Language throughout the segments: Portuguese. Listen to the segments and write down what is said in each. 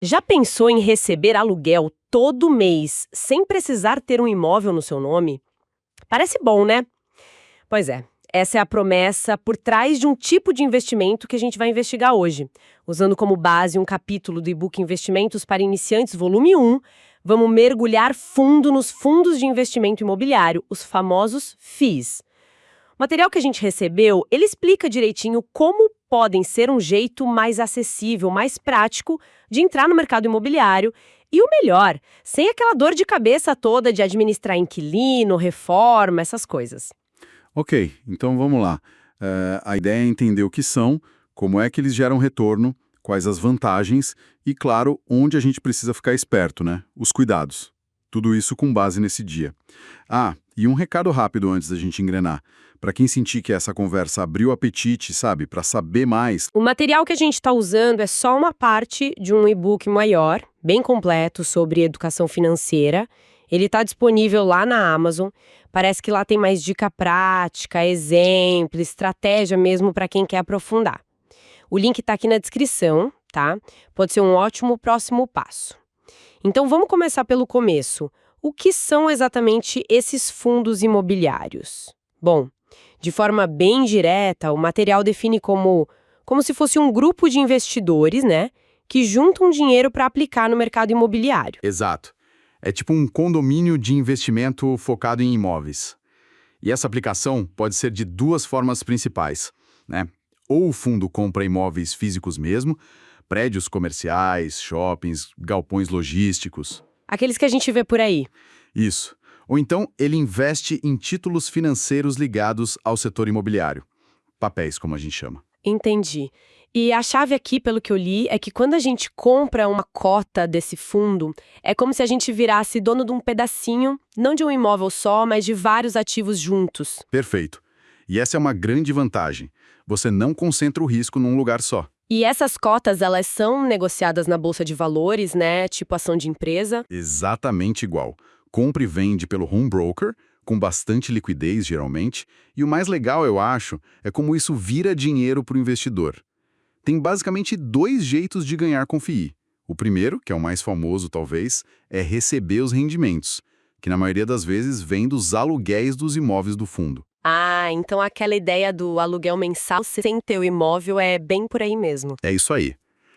Já pensou em receber aluguel todo mês sem precisar ter um imóvel no seu nome? Parece bom, né? Pois é, essa é a promessa por trás de um tipo de investimento que a gente vai investigar hoje. Usando como base um capítulo do e-book Investimentos para Iniciantes, volume 1, vamos mergulhar fundo nos fundos de investimento imobiliário, os famosos FIIs. O material que a gente recebeu, ele explica direitinho como podem ser um jeito mais acessível, mais prático de entrar no mercado imobiliário e o melhor, sem aquela dor de cabeça toda de administrar inquilino, reforma, essas coisas. Ok, então vamos lá. A ideia é entender o que são, como é que eles geram retorno, quais as vantagens e, claro, onde a gente precisa ficar esperto, né? Os cuidados. Tudo isso com base nesse dia. Ah, e um recado rápido antes da gente engrenar. Para quem sentir que essa conversa abriu o apetite, sabe, para saber mais, O material que a gente está usando é só uma parte de um e-book maior, bem completo, sobre educação financeira. Ele está disponível lá na Amazon. Parece que lá tem mais dica prática, exemplo, estratégia mesmo para quem quer aprofundar. O link está aqui na descrição, tá? Pode ser um ótimo próximo passo. Então vamos começar pelo começo. O que são exatamente esses fundos imobiliários? Bom, de forma bem direta, o material define como se fosse um grupo de investidores, né, que juntam dinheiro para aplicar no mercado imobiliário. exato. É tipo um condomínio de investimento focado em imóveis. E essa aplicação pode ser de duas formas principais, né? Ou o fundo compra imóveis físicos mesmo, prédios comerciais, shoppings, galpões logísticos. Aqueles que a gente vê por aí. Isso. Ou então ele investe em títulos financeiros ligados ao setor imobiliário. Papéis, como a gente chama. Entendi. E a chave aqui, pelo que eu li, é que quando a gente compra uma cota desse fundo, é como se a gente virasse dono de um pedacinho, não de um imóvel só, mas de vários ativos juntos. Perfeito. E essa é uma grande vantagem. Você não concentra o risco num lugar só. E essas cotas, elas são negociadas na bolsa de valores, né? Tipo ação de empresa. Exatamente igual. Compra e vende pelo home broker, com bastante liquidez geralmente, e o mais legal, eu acho, é como isso vira dinheiro para o investidor. Tem basicamente dois jeitos de ganhar com FII. O primeiro, que é o mais famoso talvez, é receber os rendimentos, que na maioria das vezes vem dos aluguéis dos imóveis do fundo. Ah, então aquela ideia do aluguel mensal sem ter o imóvel é bem por aí mesmo. É isso aí.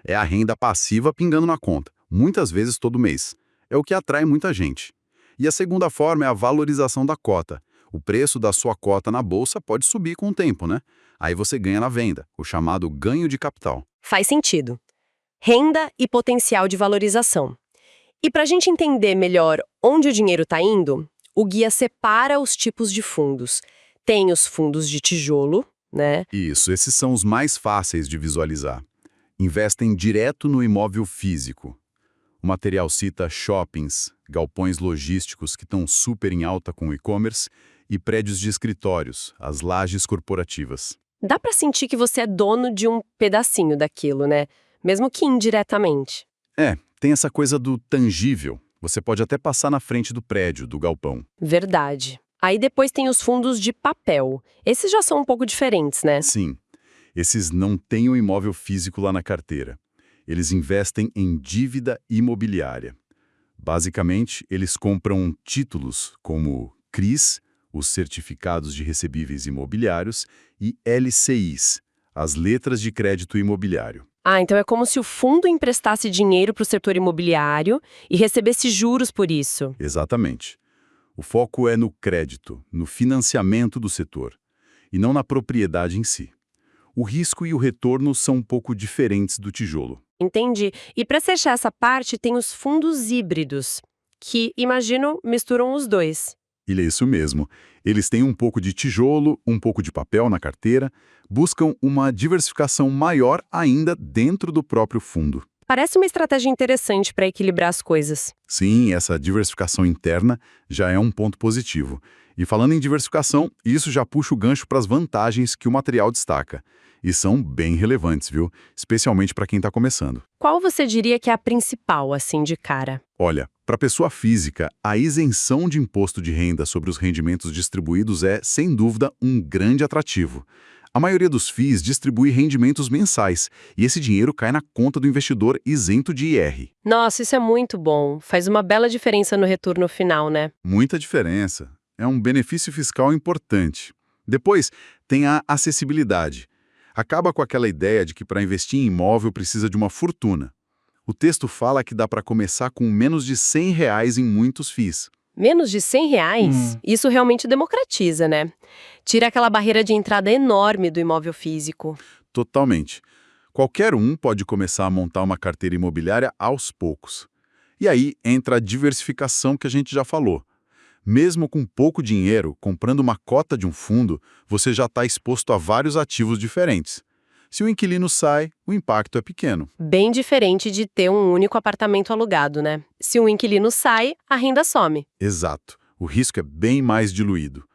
É a renda passiva pingando na conta, muitas vezes todo mês. É o que atrai muita gente. E a segunda forma é a valorização da cota. O preço da sua cota na bolsa pode subir com o tempo, né? Aí você ganha na venda, o chamado ganho de capital. Faz sentido. Renda e potencial de valorização. E para a gente entender melhor onde o dinheiro está indo, o guia separa os tipos de fundos. Tem os fundos de tijolo, né? Isso, esses são os mais fáceis de visualizar. Investem direto no imóvel físico. O material cita shoppings, galpões logísticos que estão super em alta com o e-commerce e prédios de escritórios, as lajes corporativas. Dá para sentir que você é dono de um pedacinho daquilo, né? Mesmo que indiretamente. Tem essa coisa do tangível. Você pode até passar na frente do prédio, do galpão. Verdade. Aí depois tem os fundos de papel. Esses já são um pouco diferentes, né? Sim, esses não têm o imóvel físico lá na carteira. Eles investem em dívida imobiliária. Basicamente, eles compram títulos como CRIs, os Certificados de Recebíveis Imobiliários, e LCIs, as Letras de Crédito Imobiliário. Ah, então é como se o fundo emprestasse dinheiro para o setor imobiliário e recebesse juros por isso. Exatamente. O foco é no crédito, no financiamento do setor, e não na propriedade em si. O risco e o retorno são um pouco diferentes do tijolo. Entendi. E para fechar essa parte, tem os fundos híbridos, que, imagino, misturam os dois. E é isso mesmo. Eles têm um pouco de tijolo, um pouco de papel na carteira, buscam uma diversificação maior ainda dentro do próprio fundo. Parece uma estratégia interessante para equilibrar as coisas. Sim, essa diversificação interna já é um ponto positivo. E falando em diversificação, isso já puxa o gancho para as vantagens que o material destaca. E são bem relevantes, viu? Especialmente para quem está começando. Qual você diria que é a principal, assim, de cara? Olha, para pessoa física, a isenção de imposto de renda sobre os rendimentos distribuídos é, sem dúvida, um grande atrativo. A maioria dos FIIs distribui rendimentos mensais, e esse dinheiro cai na conta do investidor isento de IR. Nossa, isso é muito bom. Faz uma bela diferença no retorno final, né? Muita diferença. É um benefício fiscal importante. Depois, tem a acessibilidade. Acaba com aquela ideia de que para investir em imóvel precisa de uma fortuna. O texto fala que dá para começar com menos de R$ 100 em muitos FIIs. Menos de R$ 100? Isso realmente democratiza, né? Tira aquela barreira de entrada enorme do imóvel físico. Totalmente. Qualquer um pode começar a montar uma carteira imobiliária aos poucos. E aí entra a diversificação que a gente já falou. Mesmo com pouco dinheiro, comprando uma cota de um fundo, você já está exposto a vários ativos diferentes. Se o inquilino sai, o impacto é pequeno. Bem diferente de ter um único apartamento alugado, né? Se um inquilino sai, a renda some. Exato. O risco é bem mais diluído.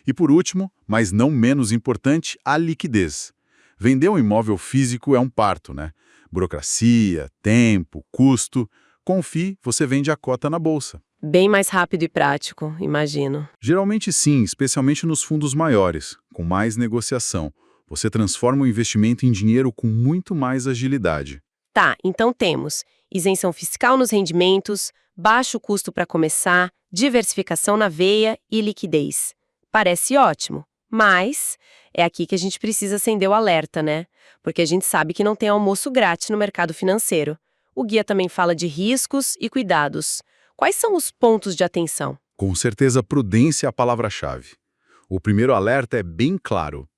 E por último, mas não menos importante, a liquidez. Vender um imóvel físico é um parto, né? Burocracia, tempo, custo. Com o FII, você vende a cota na bolsa. Bem mais rápido e prático, imagino. Geralmente sim, especialmente nos fundos maiores, com mais negociação. Você transforma o investimento em dinheiro com muito mais agilidade. Tá, então temos isenção fiscal nos rendimentos, baixo custo para começar, diversificação na veia e liquidez. Parece ótimo, mas é aqui que a gente precisa acender o alerta, né? Porque a gente sabe que não tem almoço grátis no mercado financeiro. O guia também fala de riscos e cuidados. Quais são os pontos de atenção? Com certeza, prudência é a palavra-chave. O primeiro alerta é bem claro.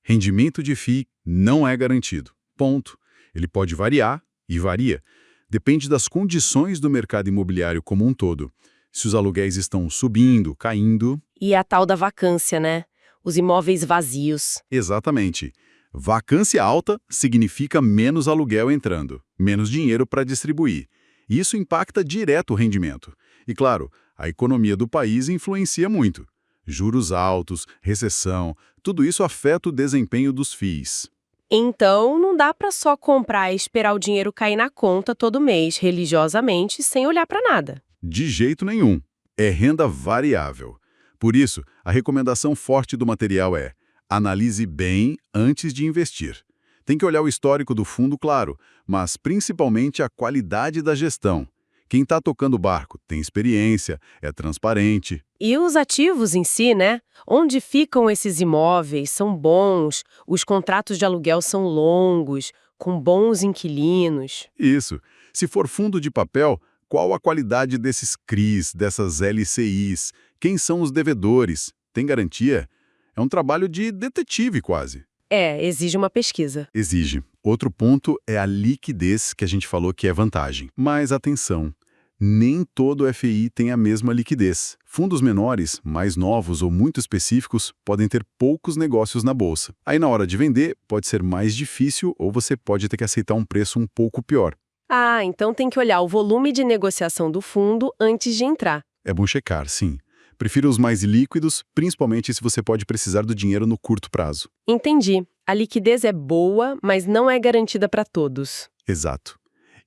Rendimento de FII não é garantido. Ponto. Ele pode variar, e varia. Depende das condições do mercado imobiliário como um todo. Se os aluguéis estão subindo, caindo... E a tal da vacância, né? Os imóveis vazios. Exatamente. Vacância alta significa menos aluguel entrando, menos dinheiro para distribuir. Isso impacta direto o rendimento. E claro, a economia do país influencia muito. Juros altos, recessão, tudo isso afeta o desempenho dos FIIs. Então, não dá para só comprar e esperar o dinheiro cair na conta todo mês, religiosamente, sem olhar para nada. De jeito nenhum. É renda variável. Por isso, a recomendação forte do material é: analise bem antes de investir. Tem que olhar o histórico do fundo, claro, mas principalmente a qualidade da gestão. Quem está tocando o barco tem experiência, é transparente. E os ativos em si, né? Onde ficam esses imóveis? São bons, os contratos de aluguel são longos, com bons inquilinos. Isso. Se for fundo de papel, qual a qualidade desses CRIs, dessas LCIs? Quem são os devedores? Tem garantia? É um trabalho de detetive quase. Exige uma pesquisa. Exige. Outro ponto é a liquidez, que a gente falou que é vantagem. Mas atenção, nem todo FII tem a mesma liquidez. Fundos menores, mais novos ou muito específicos, podem ter poucos negócios na bolsa. Aí na hora de vender, pode ser mais difícil ou você pode ter que aceitar um preço um pouco pior. Ah, então tem que olhar o volume de negociação do fundo antes de entrar. É bom checar, sim. Prefira os mais líquidos, principalmente se você pode precisar do dinheiro no curto prazo. Entendi. A liquidez é boa, mas não é garantida para todos. Exato.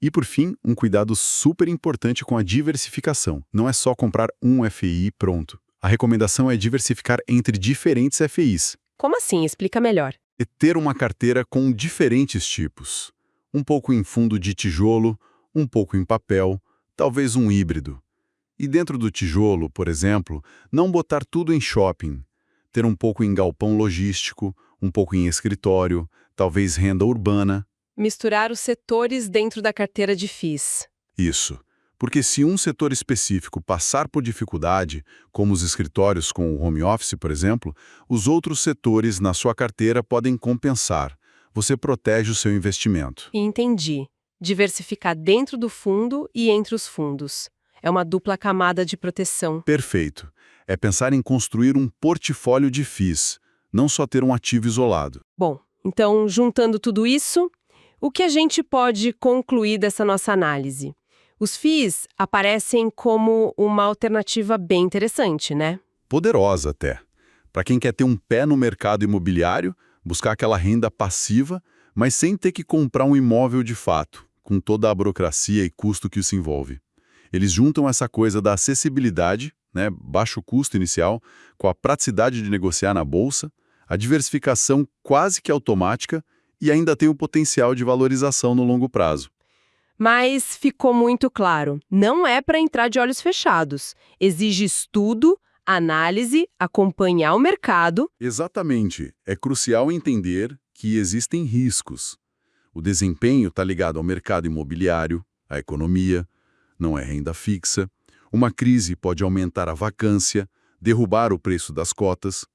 E, por fim, um cuidado super importante com a diversificação. Não é só comprar um FII e pronto. A recomendação é diversificar entre diferentes FIIs. Como assim? Explica melhor. É ter uma carteira com diferentes tipos. Um pouco em fundo de tijolo, um pouco em papel, talvez um híbrido. E dentro do tijolo, por exemplo, não botar tudo em shopping. Ter um pouco em galpão logístico, um pouco em escritório, talvez renda urbana. Misturar os setores dentro da carteira de FIIs. Isso. Porque se um setor específico passar por dificuldade, como os escritórios com o home office, por exemplo, os outros setores na sua carteira podem compensar. Você protege o seu investimento. Entendi. Diversificar dentro do fundo e entre os fundos. É uma dupla camada de proteção. Perfeito. É pensar em construir um portfólio de FIIs, não só ter um ativo isolado. Bom, então, juntando tudo isso, o que a gente pode concluir dessa nossa análise? Os FIIs aparecem como uma alternativa bem interessante, né? Poderosa até. Para quem quer ter um pé no mercado imobiliário, buscar aquela renda passiva, mas sem ter que comprar um imóvel de fato, com toda a burocracia e custo que isso envolve. Eles juntam essa coisa da acessibilidade, né, baixo custo inicial, com a praticidade de negociar na bolsa, A diversificação quase que automática e ainda tem o potencial de valorização no longo prazo. Mas ficou muito claro, não é para entrar de olhos fechados. Exige estudo, análise, acompanhar o mercado. Exatamente. É crucial entender que existem riscos. O desempenho está ligado ao mercado imobiliário, à economia, não é renda fixa. Uma crise pode aumentar a vacância, derrubar o preço das cotas.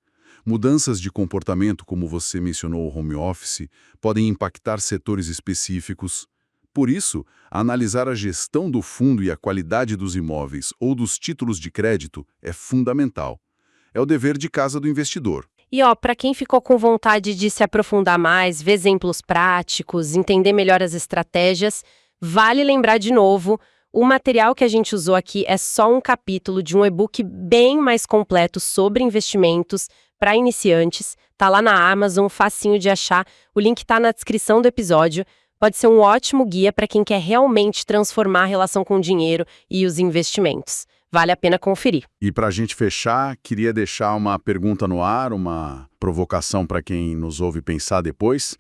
Mudanças de comportamento, como você mencionou, o home office, podem impactar setores específicos. Por isso, analisar a gestão do fundo e a qualidade dos imóveis ou dos títulos de crédito é fundamental. É o dever de casa do investidor. E para quem ficou com vontade de se aprofundar mais, ver exemplos práticos, entender melhor as estratégias, vale lembrar de novo, o material que a gente usou aqui é só um capítulo de um e-book bem mais completo sobre investimentos para iniciantes. Tá lá na Amazon, facinho de achar. O link está na descrição do episódio. Pode ser um ótimo guia para quem quer realmente transformar a relação com o dinheiro e os investimentos. Vale a pena conferir. E para a gente fechar, queria deixar uma pergunta no ar, uma provocação para quem nos ouve pensar depois.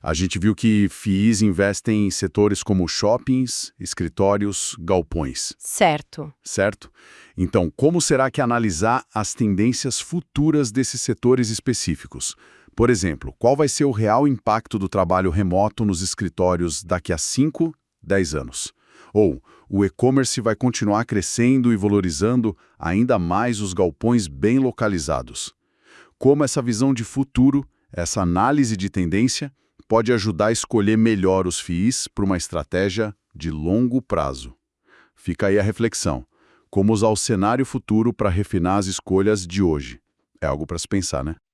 A gente viu que FIIs investem em setores como shoppings, escritórios, galpões. Certo. Certo? Então, como será que analisar as tendências futuras desses setores específicos? Por exemplo, qual vai ser o real impacto do trabalho remoto nos escritórios daqui a 5, 10 anos? Ou o e-commerce vai continuar crescendo e valorizando ainda mais os galpões bem localizados? Como essa visão de futuro, essa análise de tendência, pode ajudar a escolher melhor os FIIs para uma estratégia de longo prazo? Fica aí a reflexão. Como usar o cenário futuro para refinar as escolhas de hoje? É algo para se pensar, né?